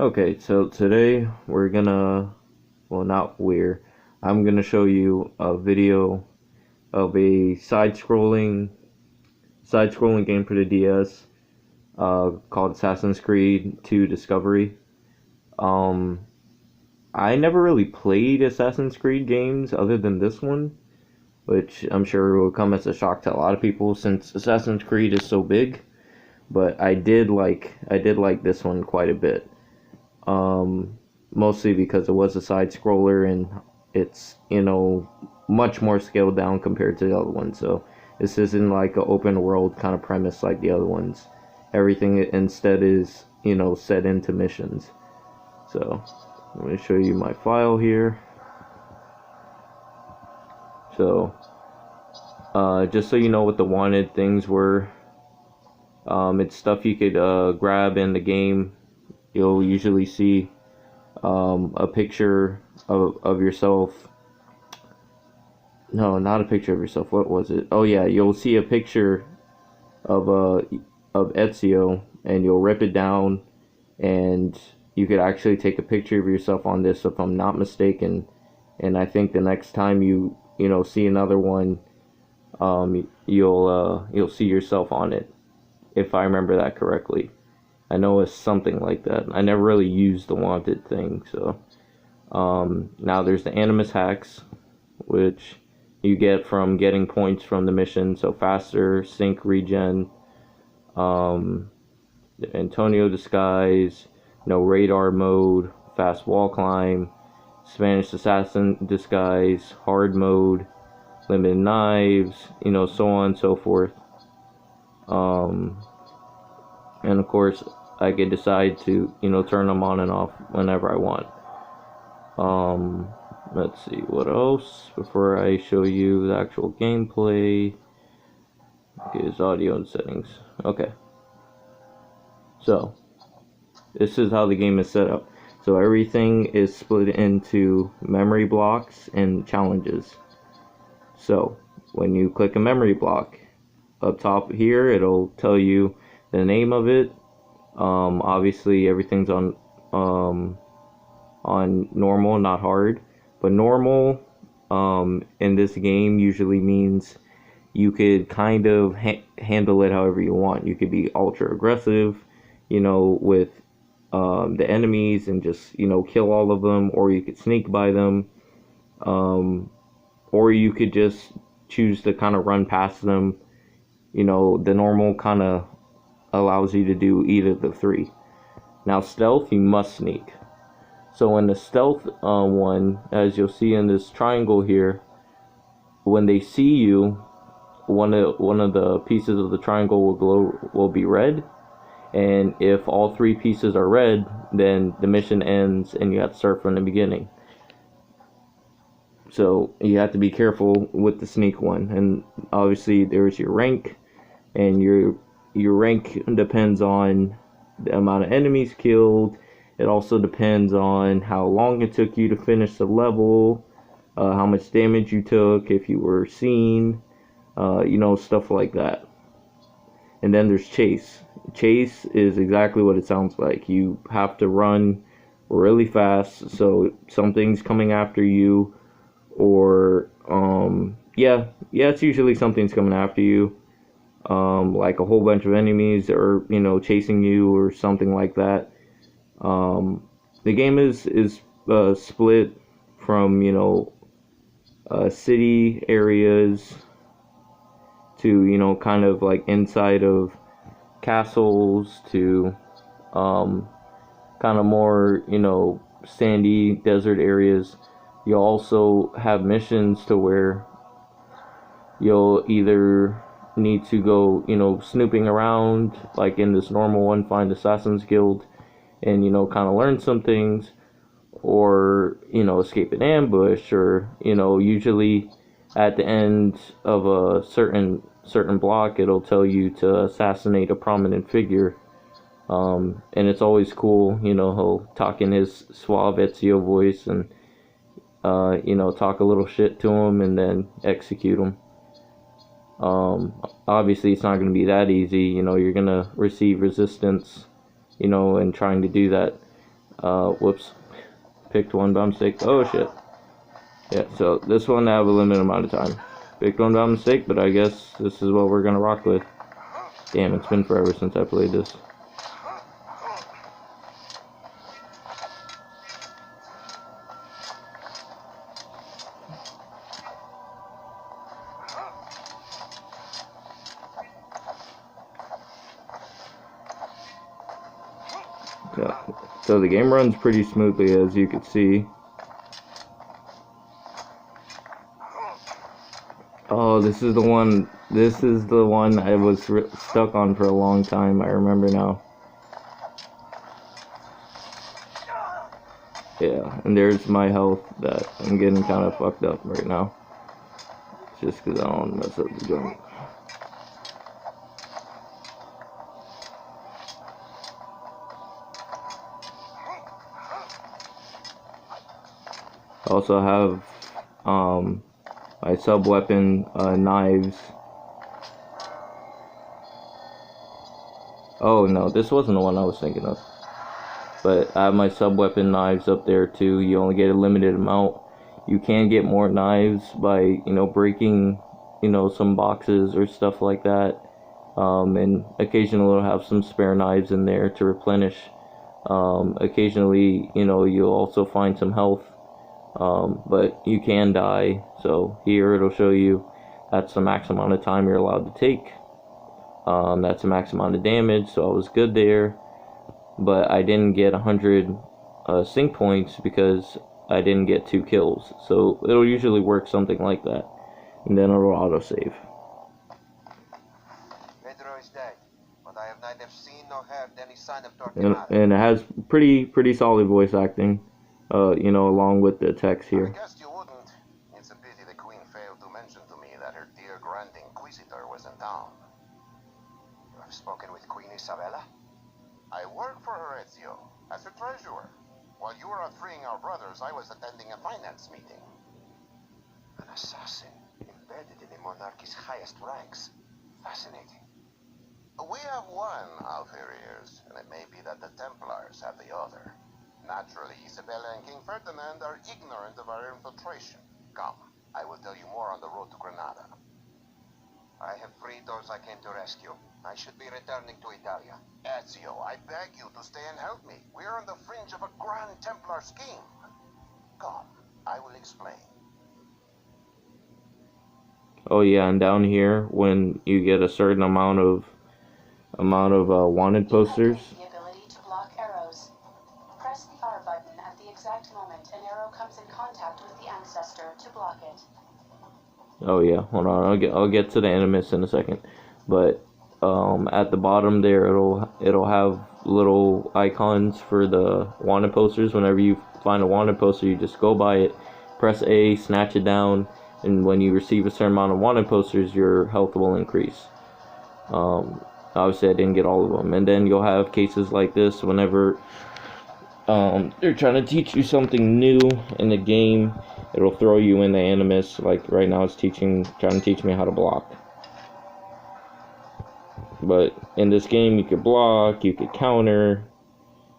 Okay, so today we're gonna, well, I'm gonna show you a video of a side-scrolling game for the DS, called Assassin's Creed 2 Discovery. Um, I never really played Assassin's Creed games other than this one, which I'm sure will come as a shock to a lot of people since Assassin's Creed is so big. But I did like this one quite a bit. Um, Mostly because it was a side scroller and it's much more scaled down compared to the other ones. So this isn't like an open world kind of premise like the other ones. Everything instead is set into missions. So I'm going to show you my file here. So just so you know what the wanted things were, it's stuff you could grab in the game. You'll usually see a picture of yourself. No, not a picture of yourself. What was it? Oh yeah, you'll see a picture of Ezio, and you'll rip it down, and you could actually take a picture of yourself on this, if I'm not mistaken. And I think the next time you see another one, you'll see yourself on it, if I remember that correctly. I know it's something like that. I never really used the wanted thing, so now there's the animus hacks, which you get from getting points from the mission, so faster sync regen, the Antonio disguise, no radar mode, fast wall climb, Spanish assassin disguise, hard mode, limited knives, so on and so forth. And of course, I can decide to turn them on and off whenever I want. Let's see what else before I show you the actual gameplay. Okay, is audio and settings. Okay, so this is how the game is set up. So everything is split into memory blocks and challenges. So when you click a memory block, up top here it'll tell you the name of it. Obviously everything's on normal, not hard. But normal in this game usually means you could kind of handle it however you want. You could be ultra aggressive, with the enemies and just kill all of them, or you could sneak by them, or you could just choose to kind of run past them. The normal kind of allows you to do either of the three. Now stealth, you must sneak. So in the stealth one, as you'll see in this triangle here, when they see you, one of the pieces of the triangle will be red, and if all three pieces are red, then the mission ends and you have to start from the beginning. So you have to be careful with the sneak one. And obviously there's your rank, and your rank depends on the amount of enemies killed. It also depends on how long it took you to finish the level, how much damage you took, if you were seen, stuff like that. And then there's chase. Chase is exactly what it sounds like. You have to run really fast, so something's coming after you, or it's usually something's coming after you, like a whole bunch of enemies are chasing you or something like that. The game is split from city areas to kind of like inside of castles to kind of more sandy desert areas. You'll also have missions to where you'll either need to go snooping around, like in this normal one, find Assassin's Guild, and kind of learn some things, or escape an ambush, or usually at the end of a certain block it'll tell you to assassinate a prominent figure, and it's always cool. He'll talk in his suave Ezio voice and talk a little shit to him and then execute him. Obviously it's not going to be that easy. You're going to receive resistance, in trying to do that. Whoops. Picked one by mistake. Oh shit. Yeah, so this one I have a limited amount of time. Picked one by mistake, but I guess this is what we're gonna rock with. Damn, it's been forever since I played this. So the game runs pretty smoothly, as you can see. Oh, this is the one. This is the one I was stuck on for a long time. I remember now. Yeah, and there's my health that I'm getting kind of fucked up right now. Just because I don't want to mess up the joint. I also have my sub-weapon knives. Oh no, this wasn't the one I was thinking of. But I have my sub-weapon knives up there too. You only get a limited amount. You can get more knives by, breaking, some boxes or stuff like that. And occasionally it'll have some spare knives in there to replenish. Occasionally, you'll also find some health. But you can die. So here it'll show you that's the max amount of time you're allowed to take. That's the max amount of damage. So I was good there. But I didn't get 100 sync points because I didn't get 2 kills. So it'll usually work something like that. And then it'll autosave. Pedro is dead, but I have neither seen nor heard any sign of Torquemada. And it has pretty solid voice acting, along with the text here. I guess you wouldn't. It's a pity the Queen failed to mention to me that her dear Grand Inquisitor was in town. You have spoken with Queen Isabella? I work for her, Ezio, as her treasurer. While you were out freeing our brothers, I was attending a finance meeting. An assassin, embedded in the monarchy's highest ranks. Fascinating. We have one, Alferiers, and it may be that the Templars have the other. Naturally, Isabella and King Ferdinand are ignorant of our infiltration. Come, I will tell you more on the road to Granada. I have freed those I came to rescue. I should be returning to Italia. Ezio, I beg you to stay and help me. We are on the fringe of a Grand Templar scheme. Come, I will explain. Oh yeah, and down here, when you get a certain amount of wanted posters. The ability to block arrows. Press the R button at the exact moment an arrow comes in contact with the ancestor to block it. Oh yeah, hold on. I'll get to the animus in a second, but at the bottom there, it'll have little icons for the wanted posters. Whenever you find a wanted poster, you just go by it, press A, snatch it down, and when you receive a certain amount of wanted posters, your health will increase. Obviously, I didn't get all of them, and then you'll have cases like this whenever they're trying to teach you something new in the game. It'll throw you in the animus. Like right now, it's trying to teach me how to block. But in this game, you could block, you could counter,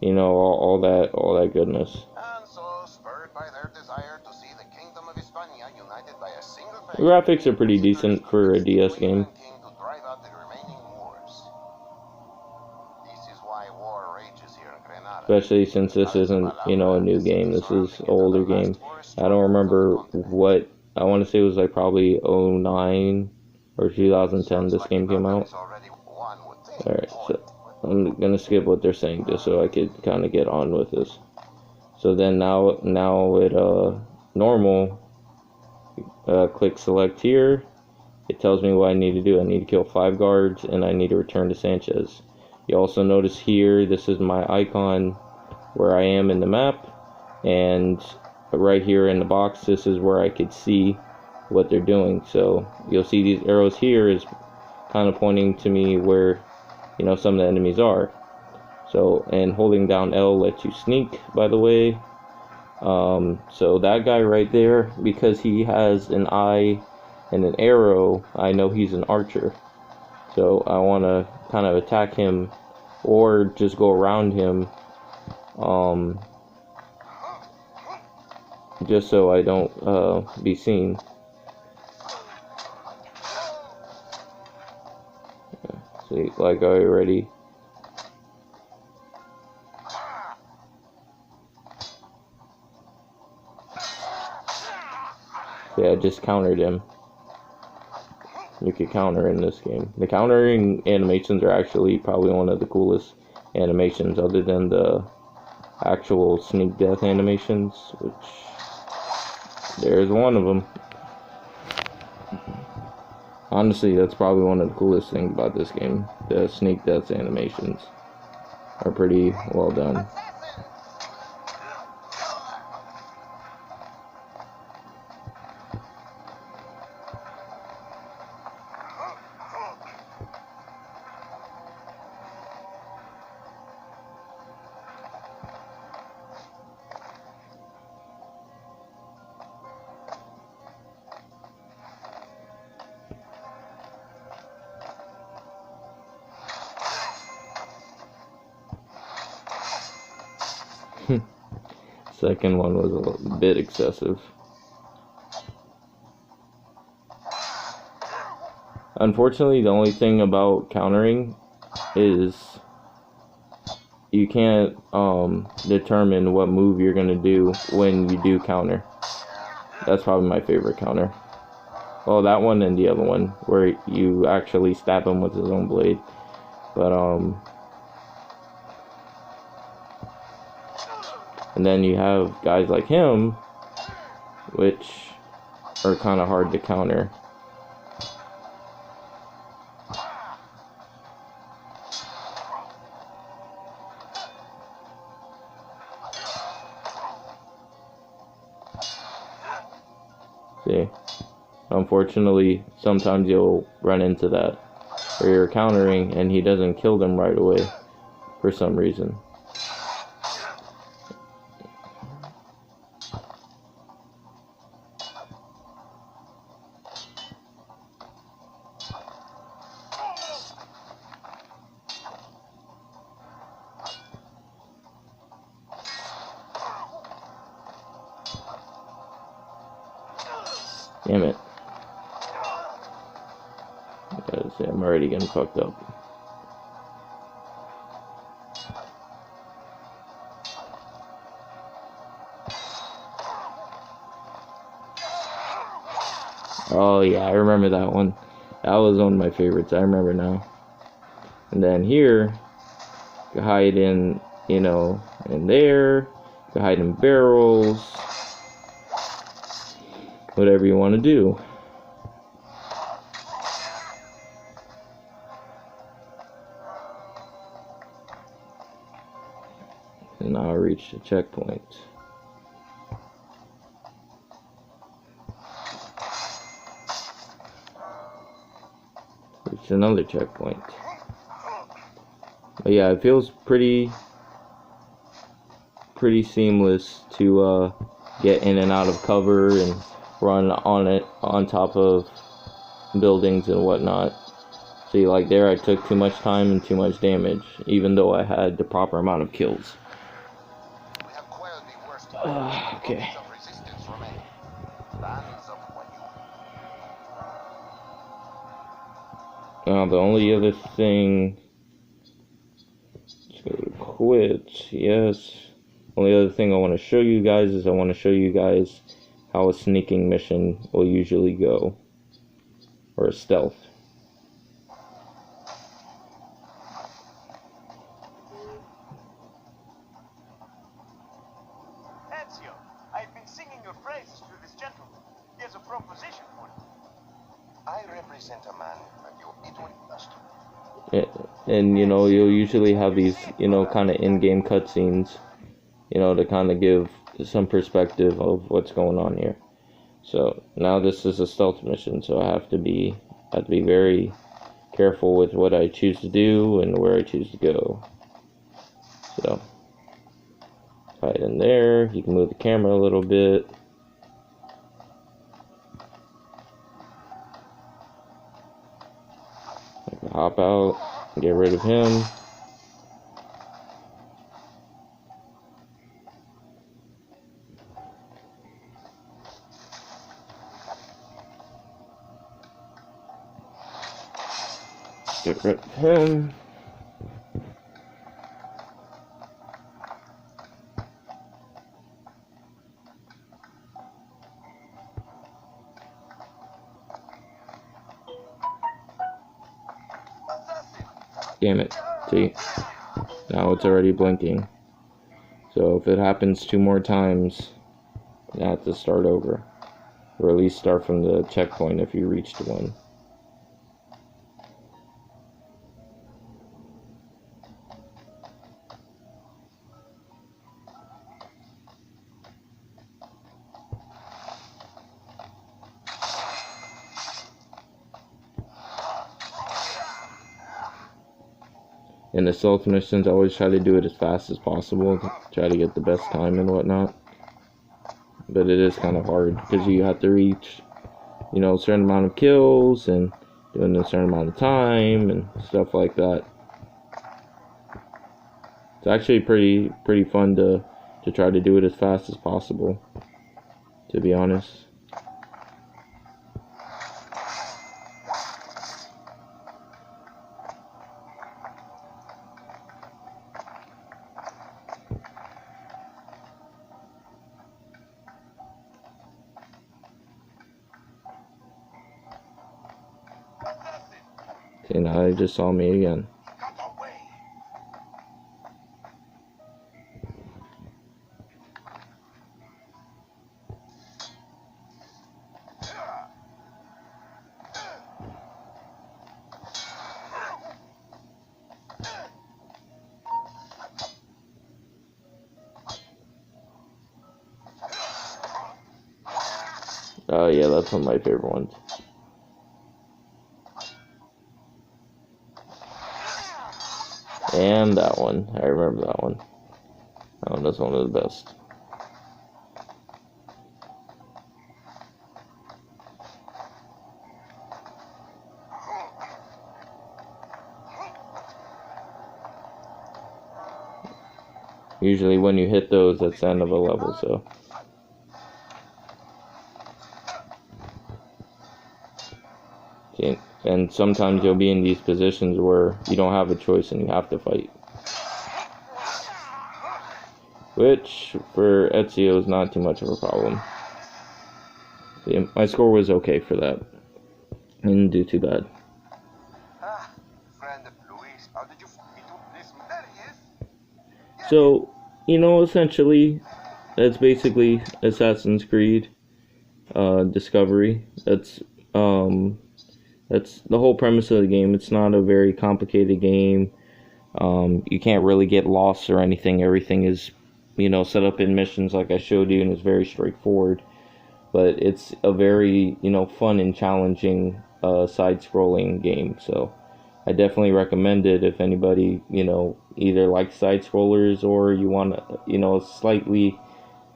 all that goodness. And so, spurred by their desire to see the kingdom of Hispania united by a single The graphics are pretty decent for a DS game. Especially since this isn't, a new game. This is an older game. I don't remember what, I want to say it was like probably 09 or 2010 this game came out. Alright, so I'm going to skip what they're saying just so I could kind of get on with this. So then now at normal, click select here. It tells me what I need to do. I need to kill 5 guards and I need to return to Sanchez. You also notice here, this is my icon where I am in the map, and right here in the box, this is where I could see what they're doing. So you'll see these arrows here is kind of pointing to me where, some of the enemies are. So, and holding down L lets you sneak, by the way. So that guy right there, because he has an eye and an arrow, I know he's an archer. So I want to kind of attack him or just go around him just so I don't be seen. See, like I already. Yeah, I just countered him. You could counter in this game. The countering animations are actually probably one of the coolest animations, other than the actual sneak death animations, which there's one of them. Honestly, that's probably one of the coolest things about this game. The sneak death animations are pretty well done. Second one was a little bit excessive. Unfortunately, the only thing about countering is you can't determine what move you're gonna do when you do counter. That's probably my favorite counter. Well, that one and the other one where you actually stab him with his own blade. But and then you have guys like him, which are kind of hard to counter. See, unfortunately, sometimes you'll run into that, where you're countering and he doesn't kill them right away for some reason. Damn it. See, I'm already getting fucked up. Oh yeah, I remember that one. That was one of my favorites. I remember now. And then here, you hide in, you know, in there. You hide in barrels. Whatever you want to do. And now I reached the checkpoint. Reached another checkpoint. But yeah, it feels pretty seamless to get in and out of cover and run on top of buildings and whatnot. See, like there I took too much time and too much damage, even though I had the proper amount of kills. Okay. Now the only other thing, let's go to quit, yes. Only other thing I want to show you guys is I want to show you guys how a sneaking mission will usually go, or a stealth. Ezio, I've been singing your praises to this gentleman. He has a proposition for you. I represent a man that you eat with dust. And you know, you'll usually have these, you know, kind of in-game cutscenes, you know, to kind of give some perspective of what's going on here. So now this is a stealth mission, so I have to be very careful with what I choose to do and where I choose to go. So right in there, you can move the camera a little bit. I can hop out and get rid of him. Get rid of him. Damn it. See? Now it's already blinking. So if it happens 2 more times, you have to start over. Or at least start from the checkpoint if you reached one. In the stealth missions, I always try to do it as fast as possible, try to get the best time and whatnot. But it is kind of hard because you have to reach, you know, a certain amount of kills and doing a certain amount of time and stuff like that. It's actually pretty fun to try to do it as fast as possible, to be honest. Okay, now they just saw me again. Oh yeah, that's one of my favorite ones. And that one, I remember that one. That one is one of the best. Usually when you hit those, that's the end of a level, so. And sometimes you'll be in these positions where you don't have a choice and you have to fight. Which, for Ezio, is not too much of a problem. My score was okay for that. I didn't do too bad. So, you know, essentially, that's basically Assassin's Creed Discovery. That's the whole premise of the game. It's not a very complicated game. You can't really get lost or anything. Everything is, you know, set up in missions like I showed you, and it's very straightforward. But it's a very, you know, fun and challenging side-scrolling game. So I definitely recommend it if anybody, you know, either likes side-scrollers or you want, you know, slightly,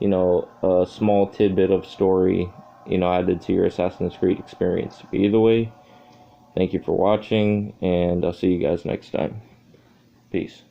you know, a small tidbit of story, you know, added to your Assassin's Creed experience. But either way, thank you for watching, and I'll see you guys next time. Peace.